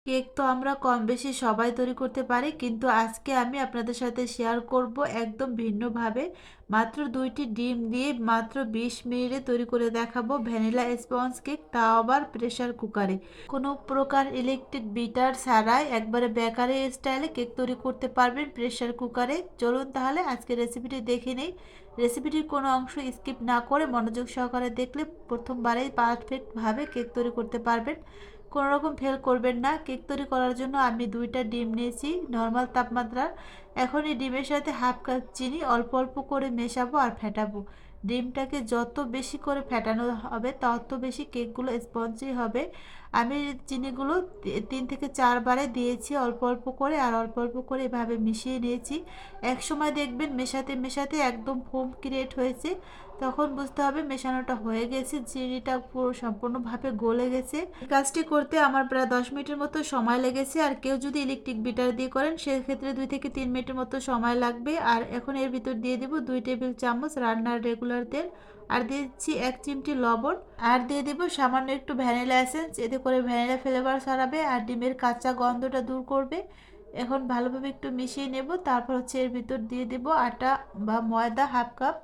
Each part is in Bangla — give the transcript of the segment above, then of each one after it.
কেক তো আমরা কম বেশি সবাই তৈরি করতে পারি, কিন্তু আজকে আমি আপনাদের সাথে শেয়ার করব একদম ভিন্নভাবে। মাত্র 2টি ডিম দিয়ে মাত্র 20 মিনিটে তৈরি করে দেখাবো ভ্যানিলা স্পঞ্জ কেক, তাও আবার প্রেসার কুকারে। কোনো প্রকার ইলেকট্রিক বিটার ছাড়াই একবারে বেকারি স্টাইলে কেক তৈরি করতে পারবেন প্রেসার কুকারে। চলুন তাহলে আজকে রেসিপিটি দেখে নেই। রেসিপিটির কোনো অংশ স্কিপ না করে মনোযোগ সহকারে দেখলে প্রথমবারেই পারফেক্টভাবে কেক তৈরি করতে পারবেন, কোনো রকম ফেল করবেন না। কেক তৈরি করার জন্য আমি 2টা ডিম নিয়েছি নর্মাল তাপমাত্রার। এখন এই ডিমের সাথে হাফ কাপ চিনি অল্প অল্প করে মেশাবো আর ফেটাবো। ডিমটাকে যত বেশি করে ফেটানো হবে তত বেশি কেকগুলো স্পঞ্জি হবে। আমি চিনিগুলো 3 থেকে 4 বারে দিয়েছি অল্প অল্প করে, আর অল্প অল্প করে এভাবে মিশিয়ে নিয়েছি। এক সময় দেখবেন মেশাতে মেশাতে একদম ফোম ক্রিয়েট হয়েছে, তখন বুঝতে হবে মেশানোটা হয়ে গেছে, চিনিটা পুরো সম্পূর্ণভাবে গলে গেছে। এই কাজটি করতে আমার প্রায় 10 মিনিটের মতো সময় লেগেছে, আর কেউ যদি ইলেকট্রিক বিটার দিয়ে করেন সেক্ষেত্রে 2 থেকে 3 মিনিটের মতো সময় লাগবে। আর এখন এর ভিতর দিয়ে দেব 2 টেবিল চামচ রান্নার রেগুলার তেল, আর দিচ্ছি 1 চিমটি লবণ, আর দিয়ে দেব সামান্য একটু ভ্যানিলা এসেন্স। এতে করে ভ্যানিলা ফ্লেভার ছড়াবে আর ডিমের কাঁচা গন্ধটা দূর করবে। এখন ভালোভাবে একটু মিশিয়ে নেব। তারপর হচ্ছে এর ভিতর দিয়ে দেব আটা বা ময়দা হাফ কাপ।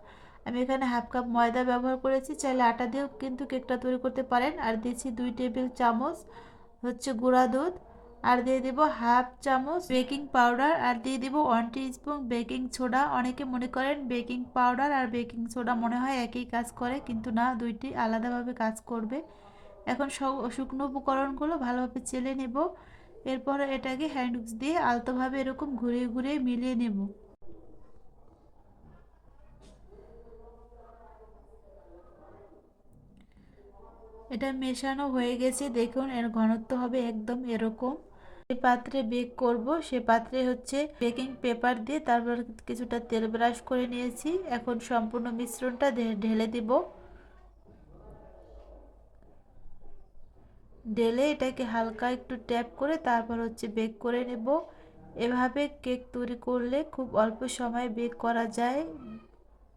আমি এখানে হাফ কাপ ময়দা ব্যবহার করেছি, চাইলে আটা দিয়েও কিন্তু কেকটা তৈরি করতে পারেন। আর দিচ্ছি 2 টেবিল চামচ হচ্ছে গুঁড়া দুধ, আর দিয়ে দিব হাফ চামচ বেকিং পাউডার, আর দিয়ে দিব 1 টিস্পুন বেকিং সোডা। অনেকে মনে করেন বেকিং পাউডার আর বেকিং সোডা মনে হয় একই কাজ করে, কিন্তু না, দুইটি আলাদাভাবে কাজ করবে। এখন শুকনো উপকরণগুলো ভালোভাবে চেলে নেব। এরপর এটাকে হ্যান্ড উইক্স দিয়ে আলতোভাবে এরকম ঘুরিয়ে ঘুরিয়ে মিলিয়ে নেব। এটা মেশানো হয়ে গেছে, দেখুন এর ঘনত্ব হবে একদম এরকম। যে পাত্রে বেক করব সে পাত্রে হচ্ছে বেকিং পেপার দিয়ে তারপর কিছুটা তেল ব্রাশ করে নিয়েছি। এখন সম্পূর্ণ মিশ্রণটা ঢেলে দিব। ঢেলে এটাকে হালকা একটু ট্যাপ করে তারপর হচ্ছে বেক করে নেব। এভাবে কেক তৈরি করলে খুব অল্প সময়ে বেক করা যায়।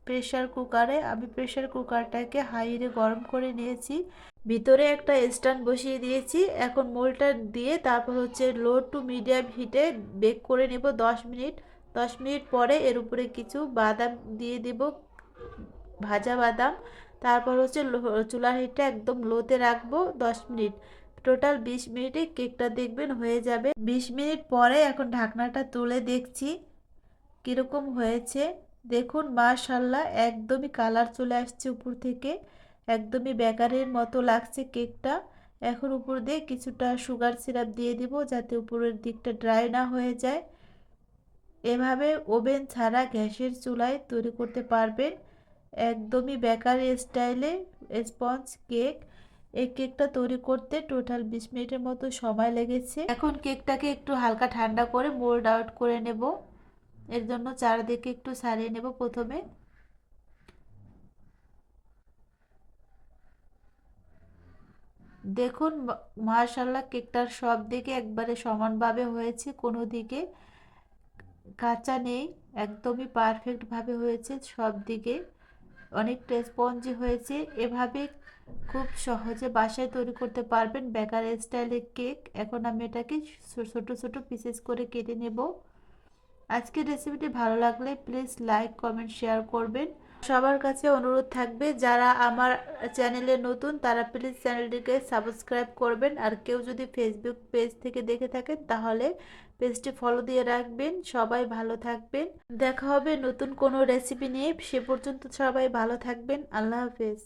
প্রেসার কুকারে আমি প্রেসার কুকারটাকে হাইরে গরম করে নিয়েছি, ভিতরে একটা স্ট্যান্ড বসিয়ে দিয়েছি। এখন মোলটা দিয়ে তারপর হচ্ছে লো টু মিডিয়াম হিটে বেক করে নেব 10 মিনিট। 10 মিনিট পরে এর উপরে কিছু বাদাম দিয়ে দেব, ভাজা বাদাম। তারপর হচ্ছে চুলার হিটটা একদম লোতে রাখবো 10 মিনিট। টোটাল 20 মিনিটে কেকটা দেখবেন হয়ে যাবে। 20 মিনিট পরে এখন ঢাকনাটা তুলে দেখছি কীরকম হয়েছে। দেখুন মাশাল্লাহ একদমই কালার চলে আসছে উপর থেকে, একদমই বেকারির মতো লাগছে কেকটা। এখন উপর দিয়ে কিছুটা সুগার সিরাপ দিয়ে দিব যাতে উপরের দিকটা ড্রাই না হয়ে যায়। এভাবে ওভেন ছাড়া গ্যাসের চুলায় তৈরি করতে পারবেন একদমই বেকারি স্টাইলে স্পঞ্জ কেক। এই কেকটা তৈরি করতে টোটাল 20 মিনিটের মতো সময় লেগেছে। এখন কেকটাকে একটু হালকা ঠান্ডা করে মোল্ড আউট করে নেব। এর জন্য চারদিকে একটু সারিয়ে নেব প্রথমে। দেখুন মাশাআল্লাহ কেকটার সব দিকে একবারে সমানভাবে হয়েছে, কোনো দিকে কাঁচা নেই, একদমই পারফেক্টভাবে হয়েছে সব দিকে, অনেকটা স্পঞ্জি হয়েছে। এভাবে খুব সহজে বাসায় তৈরি করতে পারবেন বেকারি স্টাইলের কেক। এখন আমি এটাকে ছোট ছোট পিসেস করে কেটে নেব। আজকের রেসিপিটি ভালো লাগলে প্লিজ লাইক কমেন্ট শেয়ার করবেন। সবার কাছে অনুরোধ থাকবে যারা আমার চ্যানেলে নতুন তারা প্লিজ চ্যানেলটিকে সাবস্ক্রাইব করবেন, আর কেউ যদি ফেসবুক পেজ থেকে দেখে থাকেন তাহলে পেজটি ফলো দিয়ে রাখবেন। সবাই ভালো থাকবেন, দেখা হবে নতুন কোনো রেসিপি নিয়ে। সে পর্যন্ত সবাই ভালো থাকবেন, আল্লাহ হাফেজ।